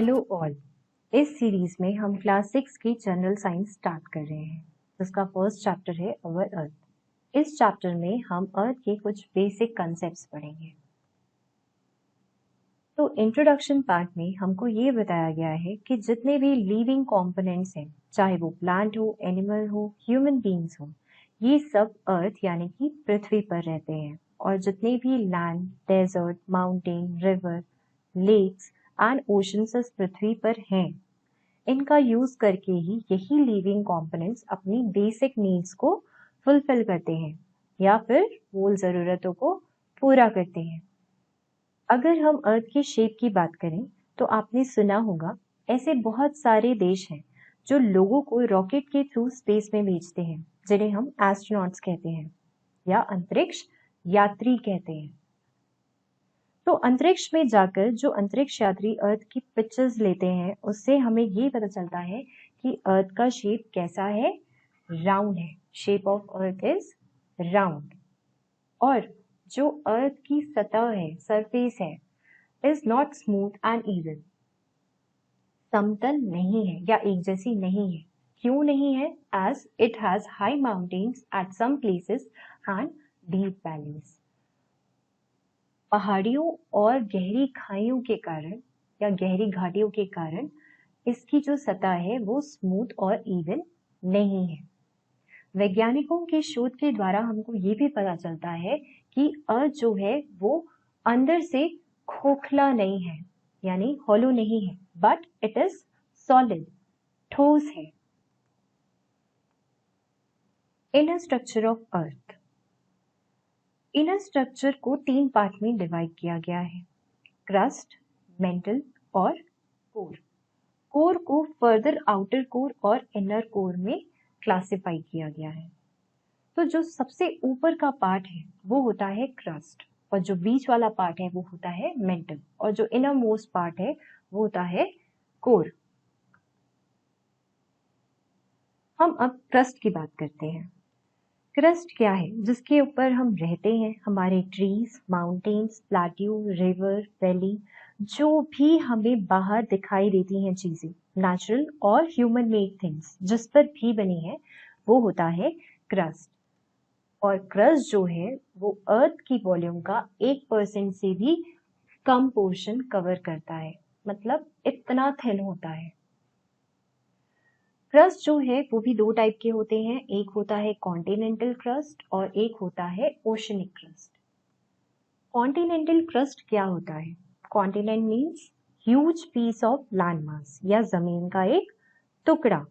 Hello all. इस series में हम क्लास 6 की जनरल साइंस स्टार्ट कर रहे हैं, जिसका फर्स्ट चैप्टर है अवर अर्थ। इस चैप्टर में हम अर्थ के कुछ बेसिक कंसेप्ट्स पढ़ेंगे। तो इंट्रोडक्शन पार्ट में हमको ये बताया गया है कि जितने भी लिविंग कंपोनेंट्स हैं, चाहे वो प्लांट हो, एनिमल हो, ह्यूमन बीइंग्स हो, ये सब अर्थ यानी कि पृथ्वी पर रहते हैं। और जितने भी land, desert, mountain, river, lakes and oceans इस पृथ्वी पर हैं, इनका यूज करके ही यही लिविंग कंपोनेंट्स अपनी बेसिक नीड्स को फुलफिल करते हैं या फिर मूल जरूरतों को पूरा करते हैं। अगर हम अर्थ की शेप की बात करें तो आपने सुना होगा ऐसे बहुत सारे देश हैं जो लोगों को रॉकेट के थ्रू स्पेस में भेजते हैं, जिन्हें हम एस्ट्रोनॉट्स कहते हैं या अंतरिक्ष यात्री कहते हैं। तो अंतरिक्ष में जाकर जो अंतरिक्ष यात्री अर्थ की पिक्चर्स लेते हैं, उससे हमें ये पता चलता है कि अर्थ का शेप कैसा है, राउंड है। Shape of earth is round. और जो अर्थ की सतह है, सरफेस है, is not smooth and even. समतल नहीं है या एक जैसी नहीं है। क्यों नहीं है? As it has high mountains at some places and deep valleys. पहाड़ियों और गहरी खाइयों के कारण या गहरी घाटियों के कारण इसकी जो सतह है वो स्मूथ और इवन नहीं है। वैज्ञानिकों के शोध के द्वारा हमको ये भी पता चलता है कि अर्थ जो है वो अंदर से खोखला नहीं है, यानी हॉलो नहीं है, बट इट इज सॉलिड, ठोस है। Inner structure of earth. Inner structure को 3 पार्ट में डिवाइड किया गया है, क्रस्ट, मेंटल और कोर। कोर को फर्दर आउटर कोर और इनर कोर में क्लासिफाई किया गया है। तो जो सबसे ऊपर का पार्ट है वो होता है क्रस्ट, और जो बीच वाला पार्ट है वो होता है मेंटल, और जो इनर मोस्ट पार्ट है वो होता है कोर। हम अब क्रस्ट की बात करते हैं। क्रस्ट क्या है? जिसके ऊपर हम रहते हैं, हमारे trees, mountains, plateau, river, valley, जो भी हमें बाहर दिखाई देती हैं चीजें, नेचुरल और ह्यूमन मेड थिंग्स जिस पर भी बनी है, वो होता है क्रस्ट। और क्रस्ट जो है वो अर्थ की वॉल्यूम का 1% से भी कम पोर्शन कवर करता है, मतलब इतना थिन होता है। क्रस्ट जो है वो भी 2 टाइप के होते हैं, एक होता है कॉन्टिनेंटल क्रस्ट और एक होता है ओशनिक क्रस्ट। कॉन्टिनेंटल क्रस्ट क्या होता है? Continent means huge piece of land mass या जमीन का एक टुकड़ा,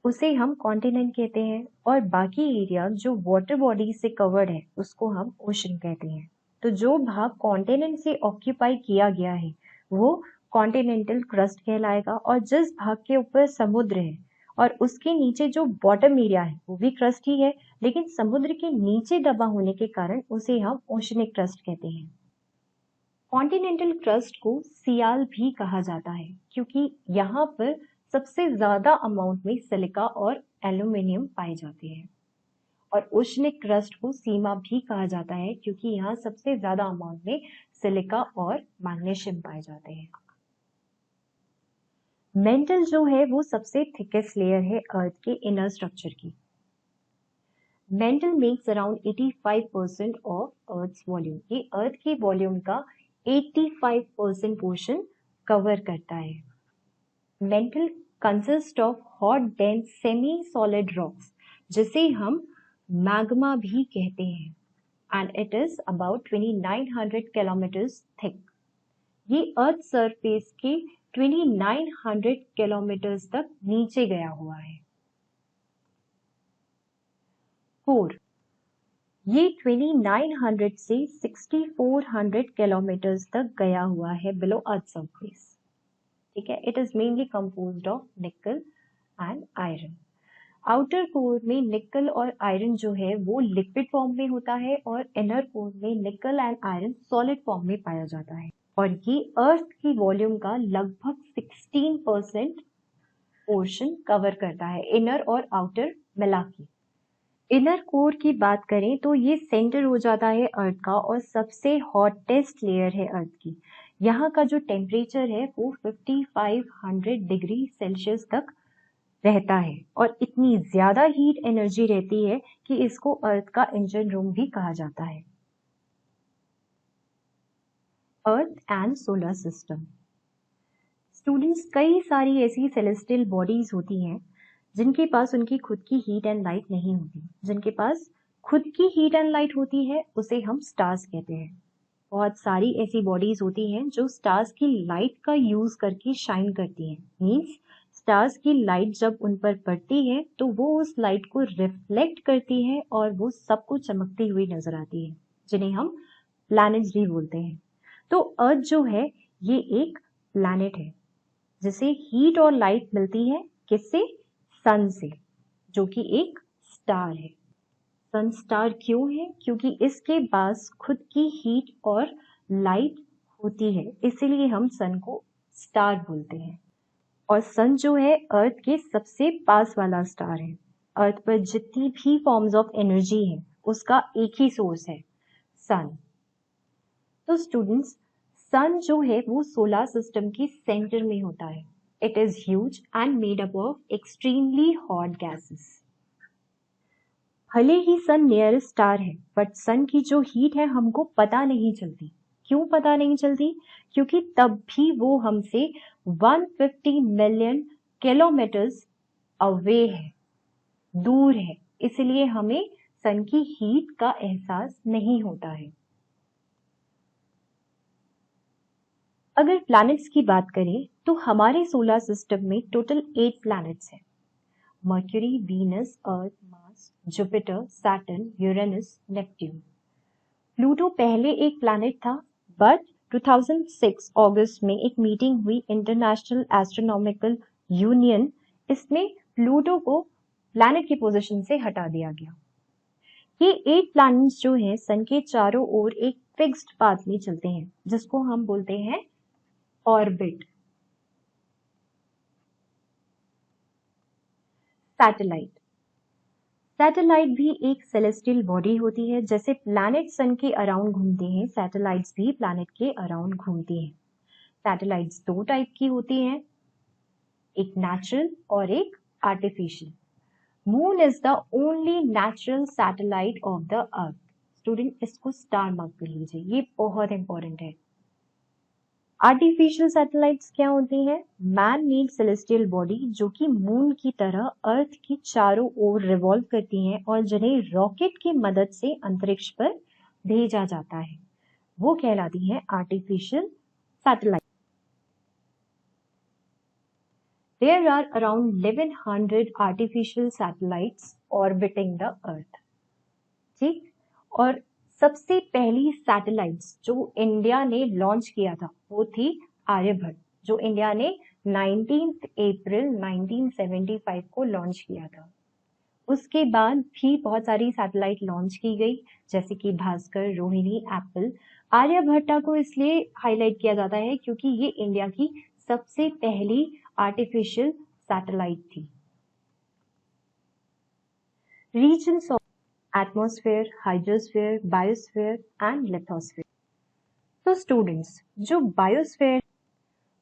उसे हम कॉन्टिनेंट कहते हैं। और बाकी एरिया जो वाटर बॉडी से कवर्ड है उसको हम ओशन कहते हैं। तो जो भाग कॉन्टिनेंट से ऑक्यूपाई किया गया है वो कॉन्टिनेंटल क्रस्ट कहलाएगा, और जिस भाग के ऊपर समुद्र है और उसके नीचे जो बॉटम एरिया है वो भी क्रस्ट ही है, लेकिन समुद्र के नीचे दबा होने के कारण उसे हम ओशनिक क्रस्ट कहते हैं। कॉन्टिनेंटल क्रस्ट को सियाल भी कहा जाता है, क्योंकि यहाँ पर सबसे ज्यादा अमाउंट में सिलिका और एल्यूमिनियम पाए जाते हैं। और ओशनिक क्रस्ट को सीमा भी कहा जाता है, क्योंकि यहाँ सबसे ज्यादा अमाउंट में सिलिका और मैग्नीशियम पाए जाते हैं। मेंटल जो है वो सबसे थिकेस्ट लेयर है अर्थ के इनर स्ट्रक्चर की। Mantle makes around 85% of earth's volume. ये अर्थ की वॉल्यूम का 85% पोर्शन कवर करता है। Mental consist of hot dense semi solid rocks, जिसे हम मैग्मा भी कहते हैं, and it is about 2900 kilometres thick. ये अर्थ सरफेस के 2900 किलोमीटर्स तक नीचे गया हुआ है। कोर, ये 2900 से 6400 किलोमीटर्स तक गया हुआ है बिलो अर्थ सरफेस। ठीक है, it is mainly composed of निकल एंड आयरन। आउटर कोर में निकल और आयरन जो है वो लिक्विड फॉर्म में होता है, और इनर कोर में निकल एंड आयरन सॉलिड फॉर्म में पाया जाता है। और ये अर्थ की वॉल्यूम का लगभग 16% पोर्शन कवर करता है, इनर और आउटर मिला के। इनर कोर की बात करें तो ये सेंटर हो जाता है अर्थ का, और सबसे हॉटेस्ट लेयर है अर्थ की। यहाँ का जो टेम्परेचर है वो 5500 डिग्री सेल्सियस तक रहता है और इतनी ज्यादा हीट एनर्जी रहती है कि इसको अर्थ का इंजन रूम भी कहा जाता है। Earth and solar system. Students, कई सारी ऐसी सेलेस्टियल बॉडीज होती हैं जिनके पास उनकी खुद की हीट एंड लाइट नहीं होती। जिनके पास खुद की हीट एंड लाइट होती है उसे हम स्टार्स कहते हैं। बहुत सारी ऐसी बॉडीज होती हैं जो स्टार्स की लाइट का यूज करके शाइन करती हैं। मींस स्टार्स की लाइट जब उन पर पड़ती है तो वो उस लाइट को रिफ्लेक्ट करती है और वो सबको चमकती हुई नजर आती है, जिन्हें हम प्लैनेट्स भी बोलते हैं। तो अर्थ जो है ये एक प्लैनेट है जिसे हीट और लाइट मिलती है किससे? सन से, जो कि एक स्टार है। सन स्टार क्यों है? क्योंकि इसके पास खुद की हीट और लाइट होती है, इसीलिए हम सन को स्टार बोलते हैं। और सन जो है अर्थ के सबसे पास वाला स्टार है। अर्थ पर जितनी भी फॉर्म्स ऑफ एनर्जी है उसका एक ही सोर्स है, सन। तो स्टूडेंट्स, सन जो है वो सोलर सिस्टम के सेंटर में होता है। It is huge and made up of extremely hot gases. भले ही सन नियरेस्ट स्टार है बट सन की जो हीट है हमको पता नहीं चलती। क्यों पता नहीं चलती? क्योंकि तब भी वो हमसे 150 मिलियन किलोमीटर्स अवे है, दूर है, इसलिए हमें सन की हीट का एहसास नहीं होता है। अगर प्लैनेट्स की बात करें तो हमारे सोलर सिस्टम में टोटल 8 प्लैनेट्स हैं। Mercury, Venus, Earth, Mars, Jupiter, Saturn, Uranus, Neptune. Pluto पहले एक प्लैनेट था बट 2006 अगस्त में एक मीटिंग हुई इंटरनेशनल एस्ट्रोनॉमिकल यूनियन, इसमें प्लूटो को प्लैनेट की पोजीशन से हटा दिया गया। ये 8 प्लैनेट्स जो हैं सन के चारों ओर एक फिक्स्ड पाथ में चलते हैं जिसको हम बोलते हैं ऑर्बिट। सैटेलाइट। सैटेलाइट भी एक सेलेस्टियल बॉडी होती है। जैसे प्लैनेट सन के अराउंड घूमते हैं, सैटेलाइट्स भी प्लैनेट के अराउंड घूमती हैं। सैटेलाइट्स 2 टाइप की होती हैं, एक नेचुरल और एक artificial. Moon is the only natural satellite of the earth. Student, इसको स्टार मार्क कर लीजिए, ये बहुत इंपॉर्टेंट है। आर्टिफिशियल सैटेलाइट्स क्या होती हैं? मैन मेड सेलेस्टियल बॉडी जो कि मून की तरह अर्थ के चारों ओर रिवॉल्व करती हैं और जिन्हें रॉकेट की मदद से अंतरिक्ष पर भेजा जाता है, वो कहलाती हैं artificial satellite. There are around 1100 artificial satellites orbiting the Earth. ठीक, और सबसे पहली सैटेलाइट्स जो इंडिया ने लॉन्च किया था वो थी आर्यभट्ट, जो इंडिया ने 19 अप्रैल 1975 को लॉन्च किया था। उसके बाद भी बहुत सारी सैटेलाइट लॉन्च की गई जैसे कि भास्कर, रोहिणी, एप्पल। आर्यभट्टा को इसलिए हाईलाइट किया जाता है क्योंकि ये इंडिया की सबसे पहली आर्टिफिशियल सैटेलाइट थी। Regions of atmosphere, hydrosphere, biosphere and lithosphere. तो स्टूडेंट्स, जो बायोस्फेयर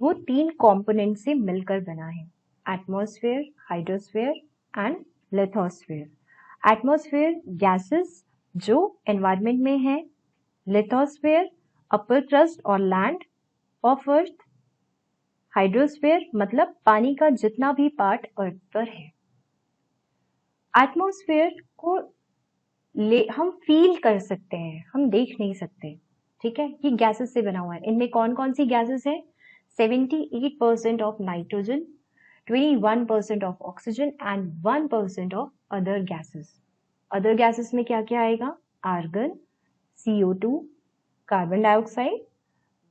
वो 3 कंपोनेंट से मिलकर बना है, atmosphere, hydrosphere and lithosphere. Atmosphere gases जो एनवायरनमेंट में है, लिथोस्फेयर अपर क्रस्ट और लैंड ऑफ अर्थ, हाइड्रोस्फेयर मतलब पानी का जितना भी पार्ट अर्थ पर है। एटमॉस्फेयर को हम फील कर सकते हैं, हम देख नहीं सकते, ठीक है। ये गैसेस से बना हुआ है। इनमें कौन कौन सी गैसेस है? 78% of nitrogen, 21% of oxygen and 1% of other gases. Other gases में क्या क्या आएगा? Argon, CO2, carbon dioxide,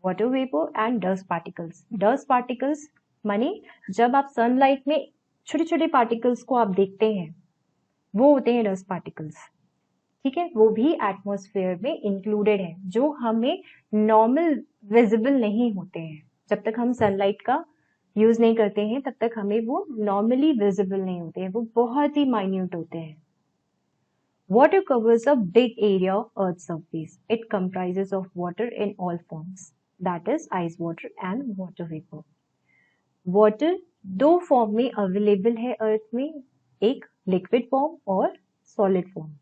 water vapour and dust particles. Dust particles माने जब आप सनलाइट में छोटे छोटे पार्टिकल्स को आप देखते हैं वो होते हैं डस्ट पार्टिकल्स, ठीक है। वो भी एटमॉस्फेयर में इंक्लूडेड है, जो हमें नॉर्मल विजिबल नहीं होते हैं। जब तक हम सनलाइट का यूज नहीं करते हैं तब तक हमें वो नॉर्मली विजिबल नहीं होते हैं, वो बहुत ही माइन्यूट होते हैं। Water covers a big area of Earth's surface. It comprises of water in all forms. That is ice water and water vapour. Water दो फॉर्म में अवेलेबल है अर्थ में, एक लिक्विड फॉर्म और solid form.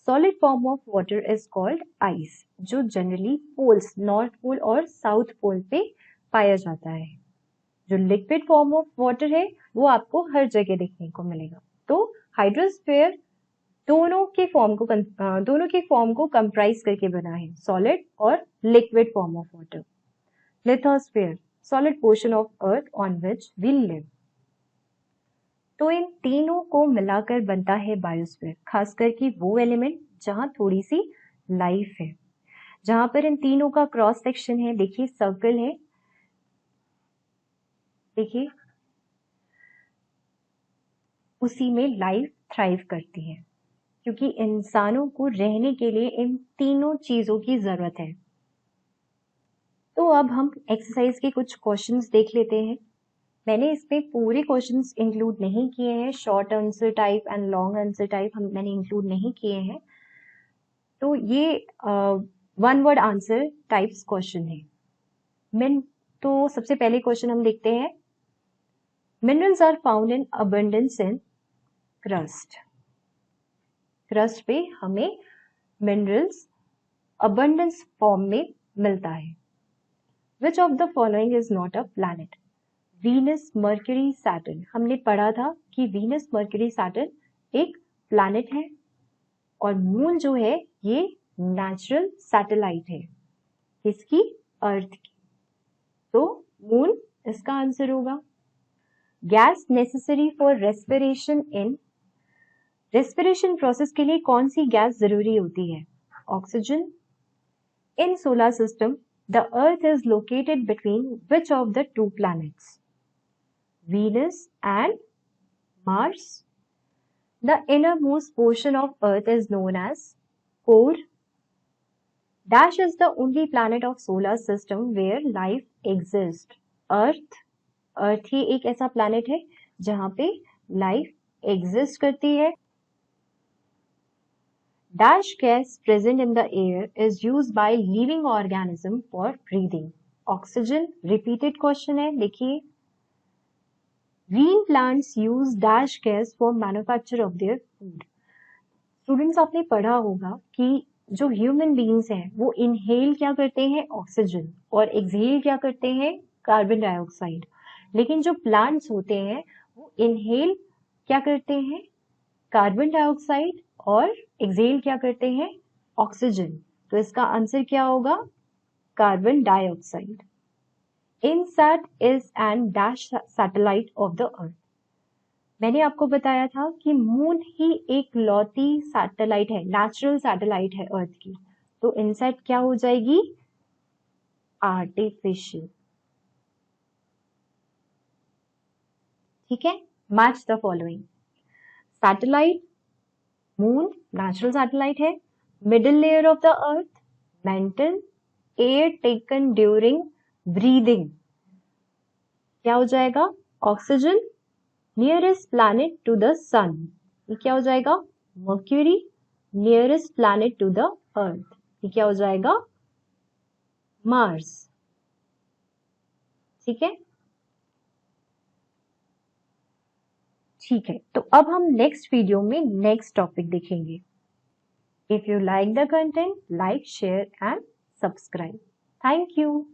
Solid form of water is called ice, जो generally poles north pole और south pole पे पाया जाता है। जो लिक्विड फॉर्म ऑफ वाटर है वो आपको हर जगह देखने को मिलेगा। तो हाइड्रोस्फीयर दोनों के फॉर्म को कंप्राइज करके बना है, सॉलिड और liquid form of water. Lithosphere solid portion of earth on which we live. तो इन तीनों को मिलाकर बनता है बायोस्फीयर, खासकर कि वो एलिमेंट जहां थोड़ी सी लाइफ है। जहां पर इन तीनों का क्रॉस सेक्शन है, देखिए सर्कल है, देखिए उसी में लाइफ थ्राइव करती है, क्योंकि इंसानों को रहने के लिए इन तीनों चीजों की जरूरत है। तो अब हम एक्सरसाइज के कुछ क्वेश्चंस देख लेते हैं। मैंने इसमें पूरे क्वेश्चंस इंक्लूड नहीं किए हैं, short answer type and long answer type मैंने इंक्लूड नहीं किए हैं। तो ये one word answer types question है। तो सबसे पहले क्वेश्चन हम देखते हैं, minerals are found in abundance in crust. Crust पे हमें मिनरल्स अबंडेंस फॉर्म में मिलता है। Which of the following is not a planet? Venus, Mercury, Saturn. हमने पढ़ा था कि वीनस, मर्क्यूरी, सैटर्न एक प्लैनेट है और मून जो है ये नेचुरल सैटेलाइट है इसकी, अर्थ की। तो मून इसका आंसर होगा। Gas necessary for respiration in, respiration process के लिए कौन सी गैस जरूरी होती है? Oxygen. In solar system the earth is located between which of the two planets? Venus and Mars. The innermost portion of Earth is known as core. Dash is the only planet of solar system where life exists. Earth ही एक ऐसा planet है जहाँ पे life exist करती है। Dash gas present in the air is used by living organism for breathing. Oxygen, repeated question है, देखिए। Green plants use dash gas for manufacture of their food. Students आपने पढ़ा होगा कि जो ह्यूमन बीइंग्स हैं वो इनहेल क्या करते हैं? ऑक्सीजन, और एक्सहेल क्या करते हैं? Carbon dioxide. लेकिन जो प्लांट्स होते हैं वो इनहेल क्या करते हैं? कार्बन डाइऑक्साइड, और एक्सहेल क्या करते हैं? ऑक्सीजन। तो इसका आंसर क्या होगा? Carbon dioxide. INSAT is an dash satellite of the अर्थ। मैंने आपको बताया था कि मून ही एक लौती सैटेलाइट है, नेचुरल सैटेलाइट है अर्थ की। तो इनसैट क्या हो जाएगी? आर्टिफिशियल। ठीक है, match the following. Satellite, moon natural satellite है। Middle layer of the earth, mantle. Air taken during breathing, क्या हो जाएगा? Oxygen. Nearest planet to the sun, ये क्या हो जाएगा? Mercury. Nearest planet to the earth, ये क्या हो जाएगा? मार्स। ठीक है, ठीक है। तो अब हम नेक्स्ट वीडियो में नेक्स्ट टॉपिक देखेंगे। If you like the content, like, share and subscribe. Thank you.